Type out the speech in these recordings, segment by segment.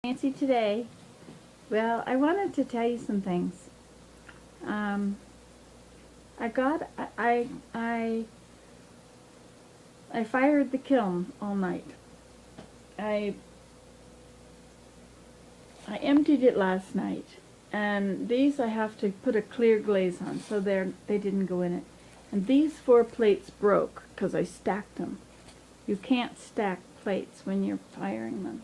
Nancy today. Well, I wanted to tell you some things. I got I fired the kiln all night. I emptied it last night, and these I have to put a clear glaze on, so they didn't go in it. And these 4 plates broke because I stacked them. You can't stack plates when you're firing them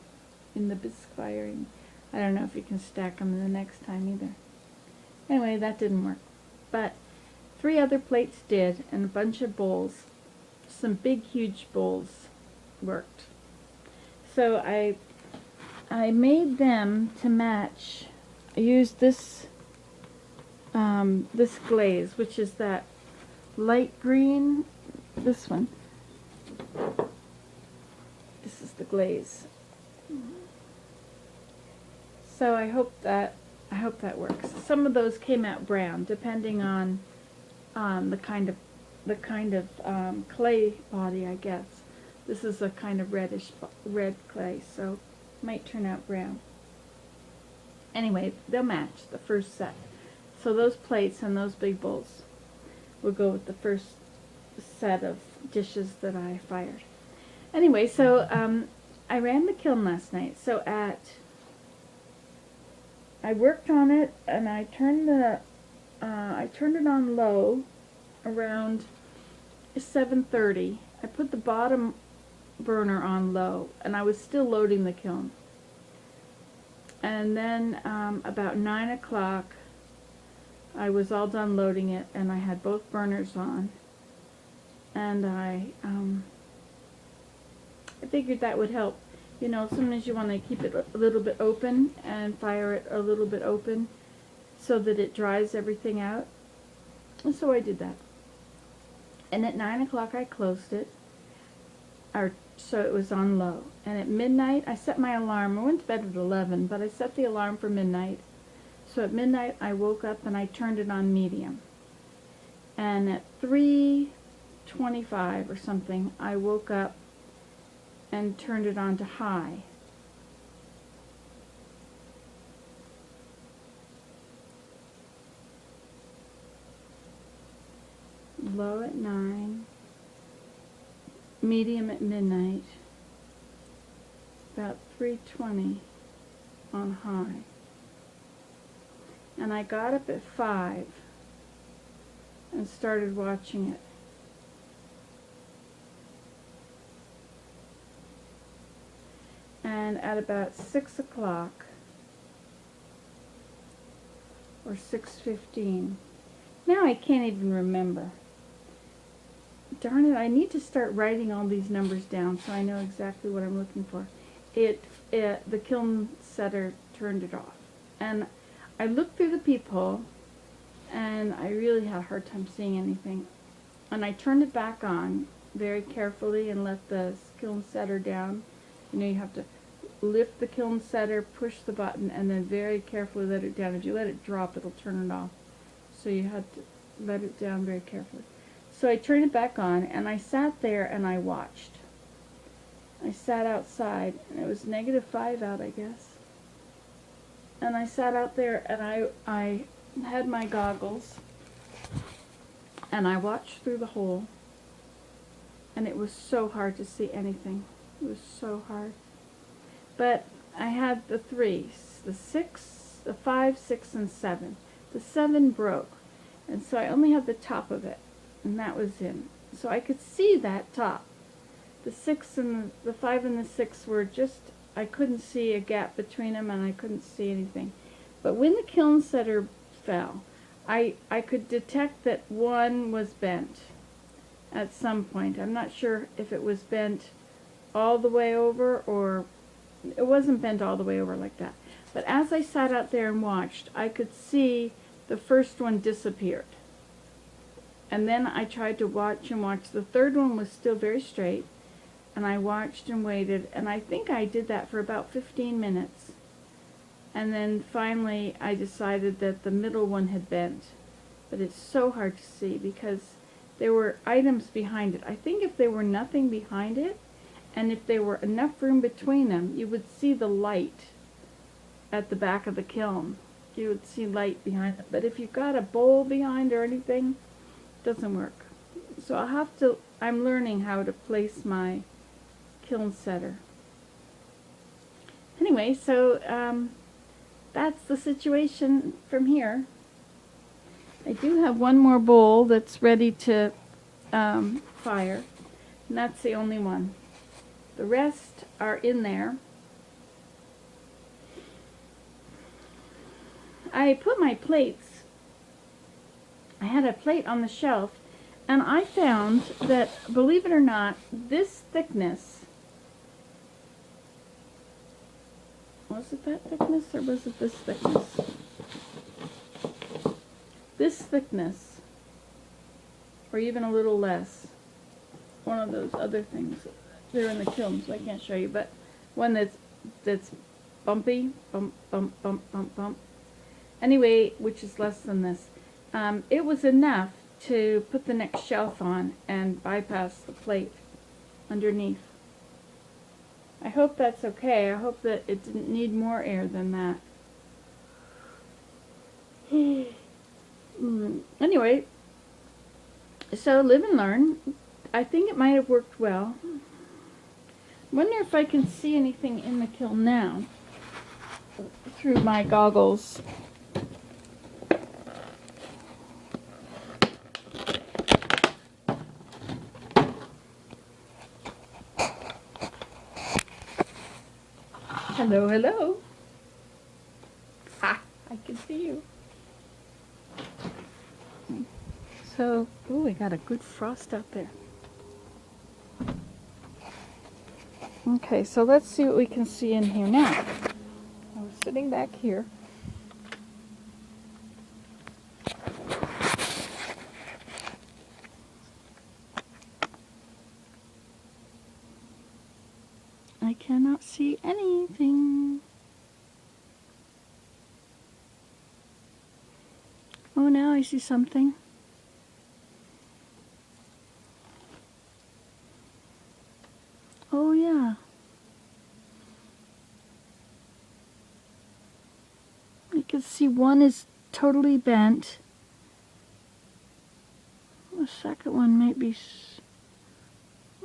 in the bisque firing. I don't know if you can stack them the next time either. Anyway, that didn't work. But 3 other plates did, and a bunch of bowls. Some big, huge bowls worked. So I made them to match. I used this this glaze, which is that light green. This one. This is the glaze. So I hope that works. Some of those came out brown, depending on the kind of clay body, I guess. This is a kind of red clay, so it might turn out brown. Anyway, they'll match the first set. So those plates and those big bowls will go with the first set of dishes that I fired. Anyway, so I ran the kiln last night. So I worked on it, and I turned it on low around 7:30. I put the bottom burner on low, and I was still loading the kiln. And then about 9 o'clock, I was all done loading it, and I had both burners on. And I figured that would help. You know, sometimes you want to keep it a little bit open and fire it a little bit open so that it dries everything out. And so I did that. And at 9 o'clock I closed it, so it was on low. And at midnight I set my alarm. I went to bed at 11, but I set the alarm for midnight. So at midnight I woke up and I turned it on medium. And at 3:25 or something, I woke up and turned it on to high. Low at 9, medium at midnight, about 3:20 on high. And I got up at 5 and started watching it. And at about 6 o'clock, or 6:15, now I can't even remember. Darn it, I need to start writing all these numbers down so I know exactly what I'm looking for. The kiln setter turned it off. And I looked through the peephole, and I really had a hard time seeing anything. And I turned it back on very carefully and let the kiln setter down. You know, you have to lift the kiln setter, push the button, and then very carefully let it down. If you let it drop, it'll turn it off. So you had to let it down very carefully. So I turned it back on, and I sat there and I watched. I sat outside, and it was -5 out, I guess. And I sat out there, and I had my goggles, and I watched through the hole, and it was so hard to see anything. It was so hard. But I had the 3s, the 6, the 5, 6, and 7. The 7 broke, and so I only had the top of it, and that was in. So I could see that top. The 6 and the 5 and the 6 were just, I couldn't see a gap between them, and I couldn't see anything. But when the kiln setter fell, I could detect that one was bent at some point. I'm not sure if it was bent all the way over, or it wasn't bent all the way over like that. But as I sat out there and watched, I could see the first one disappeared. And then I tried to watch and watch. The third one was still very straight, and I watched and waited, and I think I did that for about 15 minutes. And then finally I decided that the middle one had bent. But it's so hard to see because there were items behind it. I think if there were nothing behind it, and if there were enough room between them, you would see the light at the back of the kiln. You would see light behind it. But if you've got a bowl behind or anything, it doesn't work. So I'm learning how to place my kiln setter. Anyway, so that's the situation from here. I do have one more bowl that's ready to fire, and that's the only one. The rest are in there. I put my plates, I had a plate on the shelf, and I found that, believe it or not, this thickness, was it that thickness or was it this thickness? This thickness, or even a little less, one of those other things. They're in the kiln, so I can't show you, but one that's bumpy, bump, bump, bump, bump, bump. Anyway, which is less than this. It was enough to put the next shelf on and bypass the plate underneath. I hope that's okay. I hope that it didn't need more air than that. Anyway, so live and learn. I think it might have worked well. Wonder if I can see anything in the kiln now through my goggles. Hello, hello. Ha, I can see you. So, oh, we got a good frost out there. Okay, so let's see what we can see in here now. I was sitting back here. I cannot see anything. Oh, now I see something. Oh, yeah. You can see one is totally bent. The second one might be...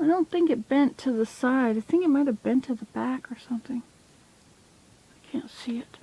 I don't think it bent to the side. I think it might have bent to the back or something. I can't see it.